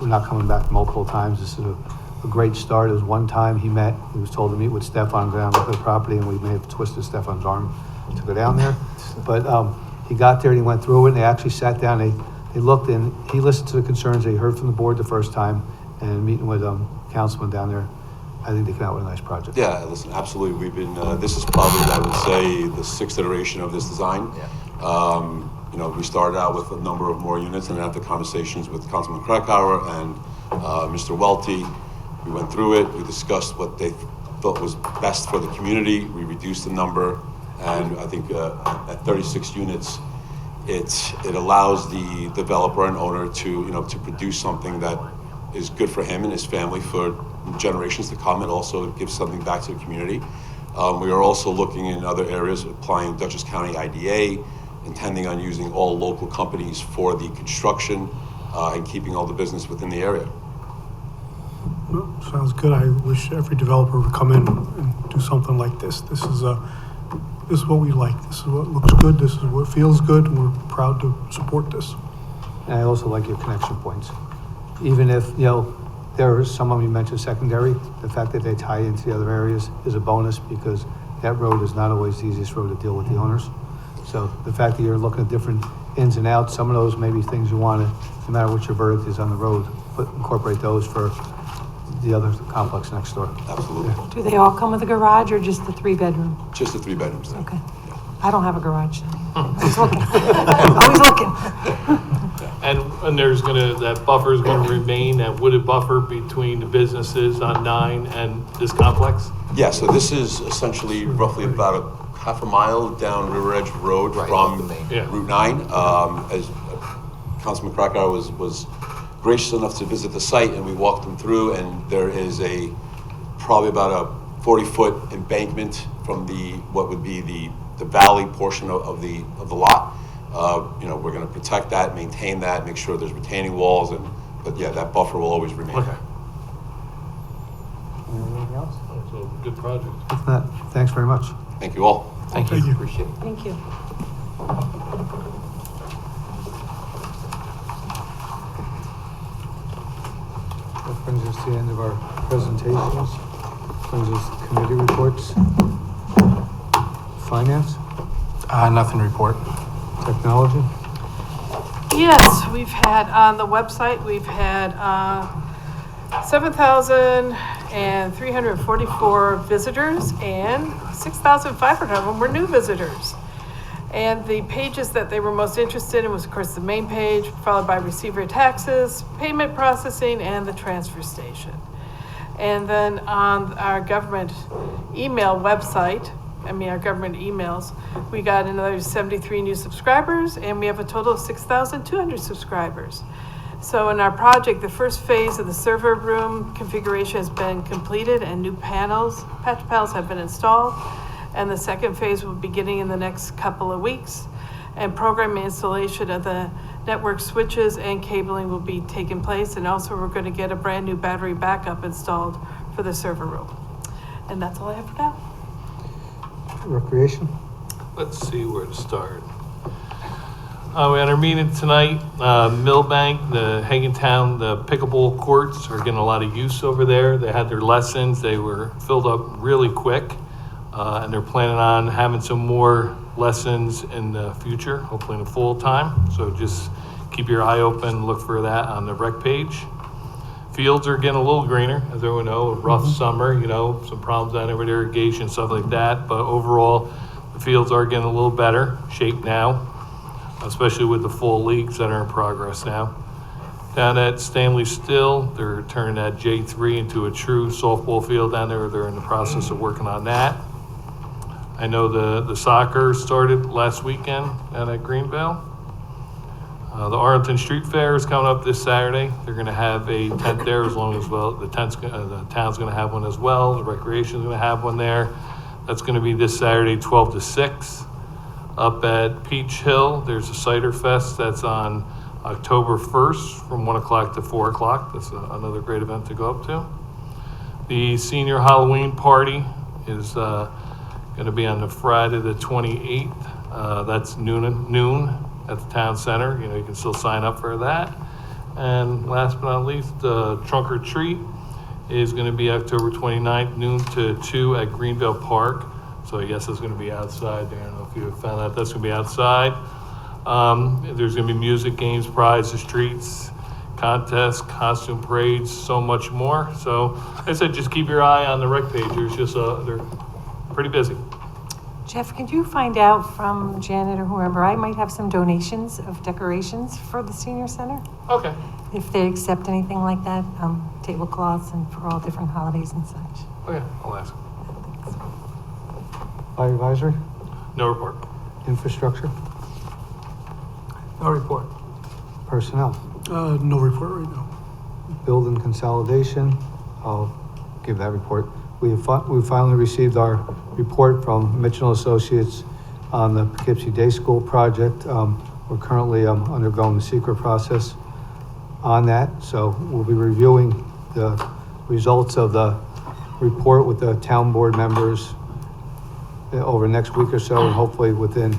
we're not coming back multiple times, this is a great start. It was one time he was told to meet with Stefan down at the property, and we may have twisted Stefan's arm to go down there. But he got there and he went through it, and they actually sat down, they looked, and he listened to the concerns they heard from the board the first time, and meeting with councilman down there, I think they came out with a nice project. Yeah, listen, absolutely. We've been, this is probably, I would say, the 6th iteration of this design. Yeah. We started out with a number of more units, and after conversations with Councilman Krakauer and Mr. Welty, we went through it, we discussed what they thought was best for the community, we reduced the number, and I think at 36 units, it allows the developer and owner to produce something that is good for him and his family for generations to come, and also gives something back to the community. We are also looking in other areas, applying Dutchess County IDA, intending on using all local companies for the construction and keeping all the business within the area. Well, sounds good. I wish every developer would come in and do something like this. This is what we like. This is what looks good. This is what feels good. And we're proud to support this. And I also like your connection points. Even if, there are some of you mentioned secondary, the fact that they tie into the other areas is a bonus, because that road is not always the easiest road to deal with the owners. So the fact that you're looking at different ins and outs, some of those may be things you want to, no matter what your verdict is on the road, but incorporate those for the other complex next door. Absolutely. Yeah. Do they all come with a garage or just the 3-bedroom? Just the 3 bedrooms. Okay. I don't have a garage. Always looking. Always looking. And there's that buffer is gonna remain, that wooded buffer between the businesses on 9 and this complex? Yeah, so this is essentially roughly about a half a mile down River Edge Road from Route 9. As Councilman Krakauer was gracious enough to visit the site, and we walked them through, and there is probably about a 40-foot embankment from what would be the valley portion of the lot. We're going to protect that, maintain that, make sure there's retaining walls, but yeah, that buffer will always remain. Okay. Anything else? So, good project. If not, thanks very much. Thank you all. Thank you. Appreciate it. Thank you. That brings us to the end of our presentations. Brings us to committee reports. Finance, Nothing to report. technology, Yes, we've had, on the website, we've had 7,344 visitors, and 6,500 of them were new visitors. And the pages that they were most interested in was, of course, the main page, followed by receiver taxes, payment processing, and the transfer station. And then on our government email website, our government emails, we got another 73 new subscribers, and we have a total of 6,200 subscribers. So in our project, the first phase of the server room configuration has been completed, and new patch panels have been installed. And the second phase will be beginning in the next couple of weeks. And program installation of the network switches and cabling will be taking place. And also we're going to get a brand new battery backup installed for the server room. And that's all I have for now. recreation. Let's see where to start. We had our meeting tonight, Millbank, the Hagentown, the pickleball courts are getting a lot of use over there. They had their lessons, they were filled up really quick, and they're planning on having some more lessons in the future, hopefully in the fall time. So just keep your eye open, look for that on the rec page. Fields are getting a little greener, as everyone knows, a rough summer, some problems down there with irrigation, stuff like that. But overall, the fields are getting a little better shape now, especially with the full leagues that are in progress now. Down at Stanley Still, they're turning that J3 into a true softball field down there. They're in the process of working on that. I know the soccer started last weekend down at Greenville. The Arlington Street Fair is coming up this Saturday. They're going to have a tent there as long as well. The town's going to have one as well. The recreation's going to have one there. That's going to be this Saturday, 12 to 6. Up at Peach Hill, there's a Cider Fest that's on October 1st from 1 o'clock to 4 o'clock. That's another great event to go up to. The senior Halloween party is going to be on the Friday the 28th. That's noon at the town center. You can still sign up for that. And last but not least, Trunk or Treat is going to be October 29th, noon to 2 at Greenville Park. So I guess it's going to be outside there. I don't know if you found that. That's going to be outside. There's going to be music, games, prizes, treats, contests, costume parades, so much more. So like I said, just keep your eye on the rec page. There's just they're pretty busy. Jeff, could you find out from Janet or whoever, I might have some donations of decorations for the senior center? Okay. If they accept anything like that, tablecloths and for all different holidays and such. Okay, I'll ask. Fire advisory, No report. infrastructure, No report. personnel, No report right now. building consolidation. I'll give that report. We finally received our report from Mitchell Associates on the Poughkeepsie Day School project. We're currently undergoing the secret process on that, so we'll be reviewing the results of the report with the town board members over the next week or so, and hopefully within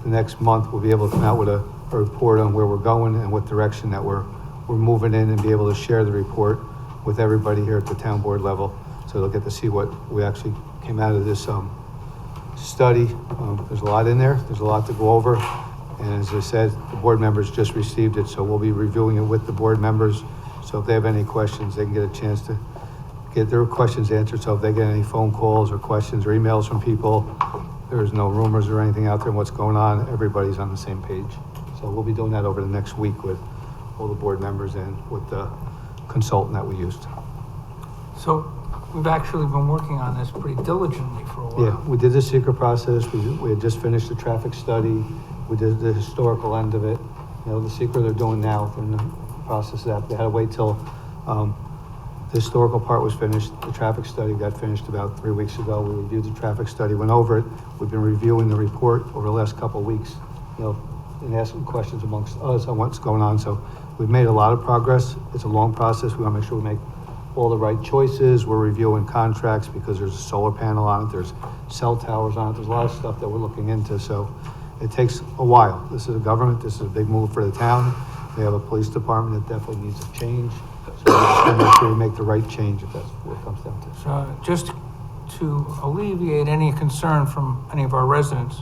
the next month, we'll be able to come out with a report on where we're going and what direction that we're moving in, and be able to share the report with everybody here at the town board level. So they'll get to see what we actually came out of this study. There's a lot in there. There's a lot to go over. And as I said, the board members just received it, so we'll be reviewing it with the board members. So if they have any questions, they can get a chance to get their questions answered. So if they get any phone calls or questions or emails from people, there's no rumors or anything out there on what's going on. Everybody's on the same page. So we'll be doing that over the next week with all the board members and with the consultant that we used. So we've actually been working on this pretty diligently for a while. Yeah, we did the secret process. We had just finished the traffic study. We did the historical end of it. The secret they're doing now, they're in the process of that. They had to wait till the historical part was finished. The traffic study got finished about 3 weeks ago. We reviewed the traffic study, went over it. We've been reviewing the report over the last couple of weeks, and asking questions amongst us on what's going on. So we've made a lot of progress. It's a long process. We want to make sure we make all the right choices. We're reviewing contracts because there's a solar panel on it. There's cell towers on it. There's a lot of stuff that we're looking into. So it takes a while. This is a government. This is a big move for the town. We have a police department that definitely needs a change. So we're just gonna make sure we make the right change if that's what it comes down to. So just to alleviate any concern from any of our residents,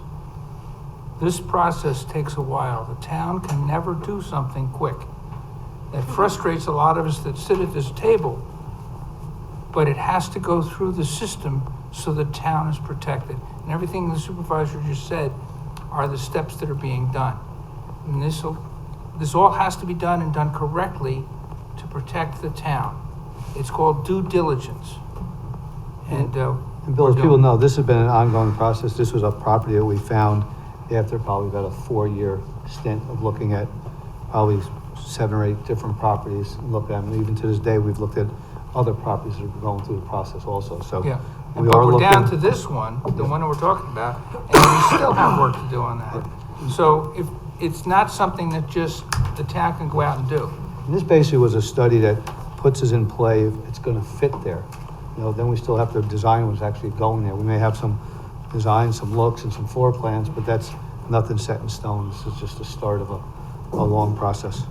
this process takes a while. The town can never do something quick. That frustrates a lot of us that sit at this table, but it has to go through the system so the town is protected. And everything the supervisor just said are the steps that are being done. And this all has to be done and done correctly to protect the town. It's called due diligence. And And Bill, as people know, this has been an ongoing process. This was a property that we found after probably about a 4-year stint of looking at probably 7 or 8 different properties and looked at them. Even to this day, we've looked at other properties that are going through the process also, so. yeah, We but are we're down looking- to this one, the one that we're talking about, and we still have work to do on that. So if it's not something that just the town can go out and do. And this basically was a study that puts us in play if it's gonna fit there. You know, then we still have to design what's actually going there. We may have some designs, some looks and some floor plans, but that's nothing set in stone. This is just the start of a long process.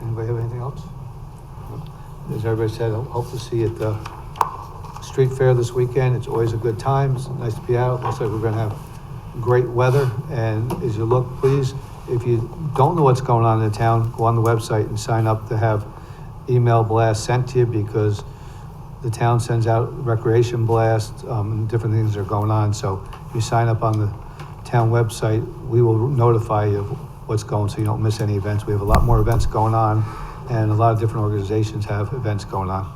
Anybody have anything else? As everybody said, I hope to see you at the street fair this weekend. It's always a good time. It's nice to be out. Looks like we're gonna have great weather. And as you look, please, if you don't know what's going on in the town, go on the website and sign up to have email blasts sent to you, because the town sends out recreation blasts, and different things that are going on. So if you sign up on the town website, we will notify you of what's going, so you don't miss any events. We have a lot more events going on, and a lot of different organizations have events going on.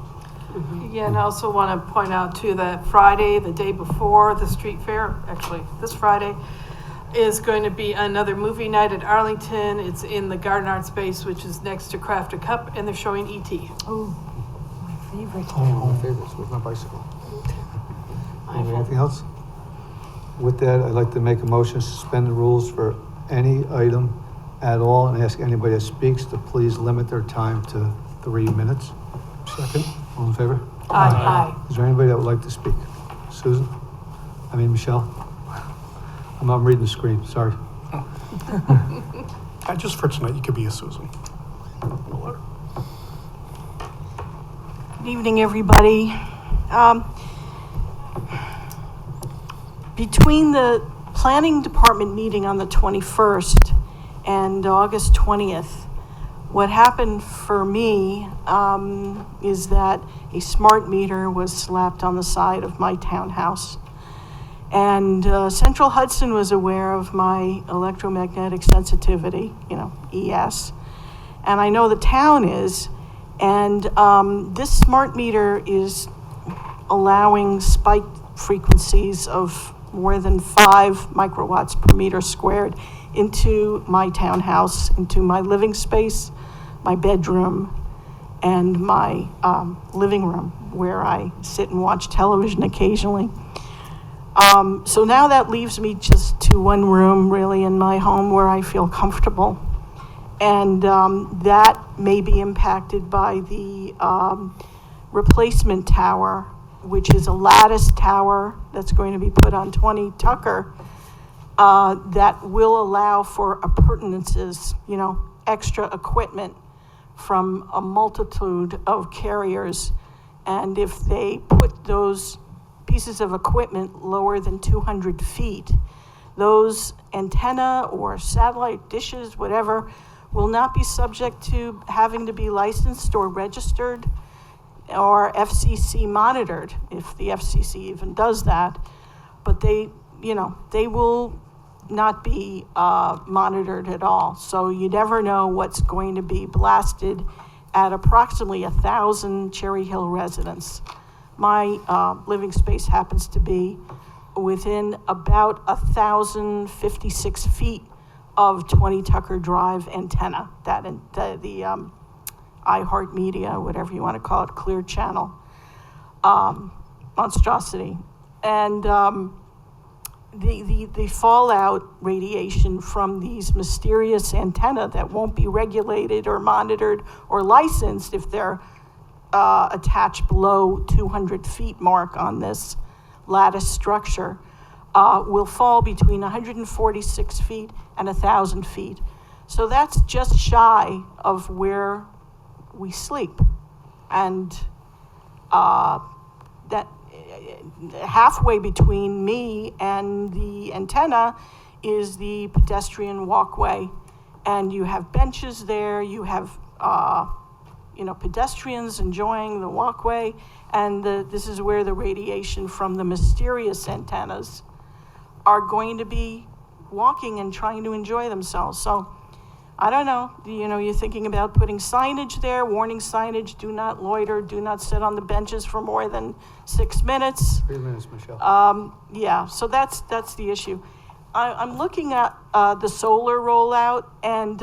Yeah, and I also want to point out too that Friday, the day before the street fair, actually this Friday, is going to be another movie night at Arlington. It's in the Garden Art Space, which is next to Crafter Cup, and they're showing E.T. Oh, my favorite. My favorites with my bicycle. Anything else? With that, I'd like to make a motion to suspend the rules for any item at all, and ask anybody that speaks to please limit their time to 3 minutes. Second, all in favor? Aye. Is there anybody that would like to speak? Susan? Michelle? I'm reading the screen, sorry. Just for tonight, you could be a Susan. Good evening, everybody. Between the planning department meeting on the 21st and August 20th, what happened for me is that a smart meter was slapped on the side of my townhouse. And Central Hudson was aware of my electromagnetic sensitivity, ES. And I know the town is. And this smart meter is allowing spike frequencies of more than 5 microwatts per meter squared into my townhouse, into my living space, my bedroom, and my living room, where I sit and watch television occasionally. So now that leaves me just to one room really in my home where I feel comfortable. And that may be impacted by the replacement tower, which is a lattice tower that's going to be put on 20 Tucker, that will allow for appurtenances, extra equipment from a multitude of carriers. And if they put those pieces of equipment lower than 200 feet, those antenna or satellite dishes, whatever, will not be subject to having to be licensed or registered or FCC monitored, if the FCC even does that. But they will not be monitored at all. So you never know what's going to be blasted at approximately 1,000 Cherry Hill residents. My living space happens to be within about 1,056 feet of 20 Tucker Drive antenna, the iHeartMedia, whatever you want to call it, Clear Channel monstrosity. And the fallout radiation from these mysterious antenna that won't be regulated or monitored or licensed if they're attached below 200 feet mark on this lattice structure will fall between 146 feet and 1,000 feet. So that's just shy of where we sleep. And that halfway between me and the antenna is the pedestrian walkway. And you have benches there, you have, pedestrians enjoying the walkway. And this is where the radiation from the mysterious antennas are going to be walking and trying to enjoy themselves. So I don't know, you're thinking about putting signage there, warning signage, do not loiter, do not sit on the benches for more than 6 minutes. 3 minutes, Michelle. Yeah, so that's the issue. I'm looking at the solar rollout, and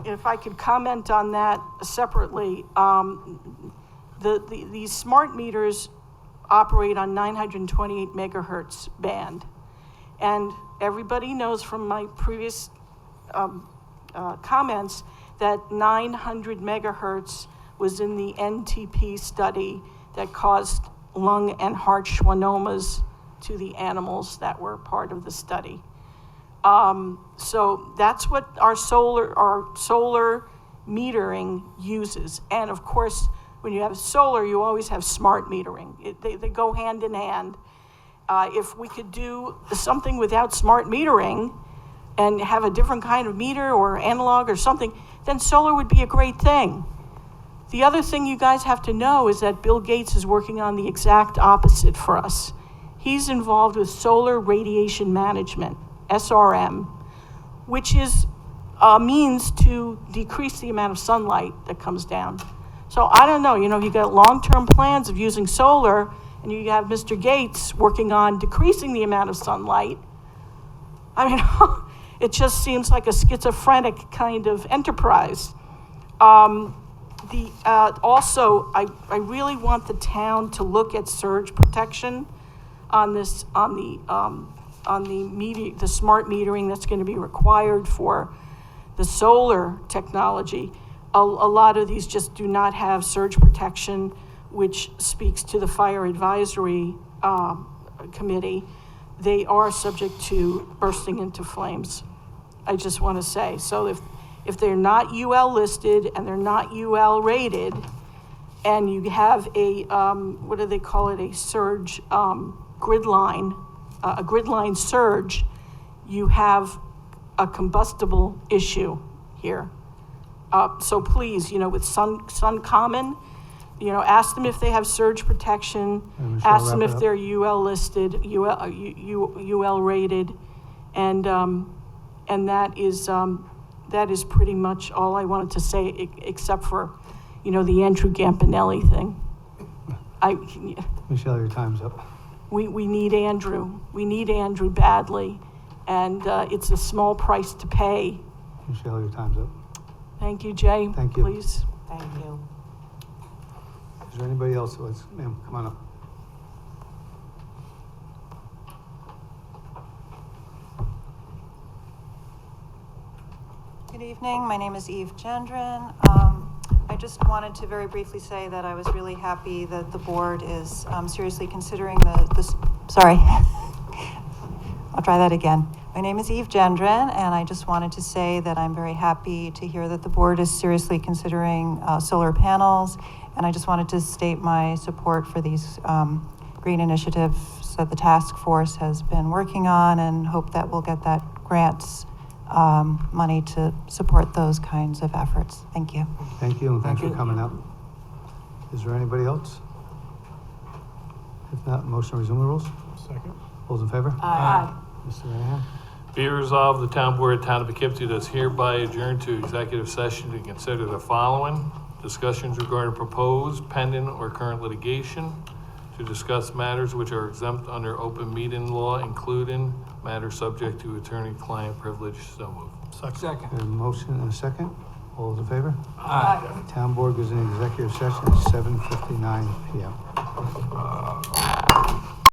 if I could comment on that separately, these smart meters operate on 928 megahertz band. And everybody knows from my previous comments that 900 megahertz was in the NTP study that caused lung and heart schwannomas to the animals that were part of the study. So that's what our solar metering uses. And of course, when you have solar, you always have smart metering. They go hand in hand. If we could do something without smart metering and have a different kind of meter or analog or something, then solar would be a great thing. The other thing you guys have to know is that Bill Gates is working on the exact opposite for us. He's involved with solar radiation management, SRM, which is a means to decrease the amount of sunlight that comes down. So I don't know, you got long-term plans of using solar, and you have Mr. Gates working on decreasing the amount of sunlight. I mean, it just seems like a schizophrenic kind of enterprise. Also, I really want the town to look at surge protection on this, on the smart metering that's going to be required for the solar technology. A lot of these just do not have surge protection, which speaks to the fire advisory committee. They are subject to bursting into flames. I just want to say, so if they're not UL listed and they're not UL rated, and you have a, what do they call it, a surge grid line, a grid line surge, you have a combustible issue here. So please, with Sun Common, ask them if they have surge protection, ask them if they're UL listed, UL rated, and that is pretty much all I wanted to say, except for, the Andrew Gampanelli thing. Michelle, your time's up. We need Andrew. We need Andrew badly, and it's a small price to pay. Michelle, your time's up. Thank you, Jay. Thank you. Please. Thank you. Is there anybody else? Ma'am, come on up. Good evening. My name is Eve Gendron. I just wanted to very briefly say that I was really happy that the board is seriously considering sorry. I'll try that again. My name is Eve Gendron, and I just wanted to say that I'm very happy to hear that the board is seriously considering solar panels, and I just wanted to state my support for these green initiatives that the task force has been working on, and hope that we'll get that grants money to support those kinds of efforts. Thank you. Thank you, and thanks for coming up. Is there anybody else? If not, motion to resume the rules? Second. All those in favor? Aye. Mr. Ranahan? Be it resolved, the town board of the town of Poughkeepsie does hereby adjourn to executive session to consider the following: discussions regarding proposed, pending, or current litigation, to discuss matters which are exempt under open meeting law, including matters subject to attorney-client privilege. So moved. Second. A motion and a second. All those in favor? Aye. Town board goes into executive session at 7:59 PM.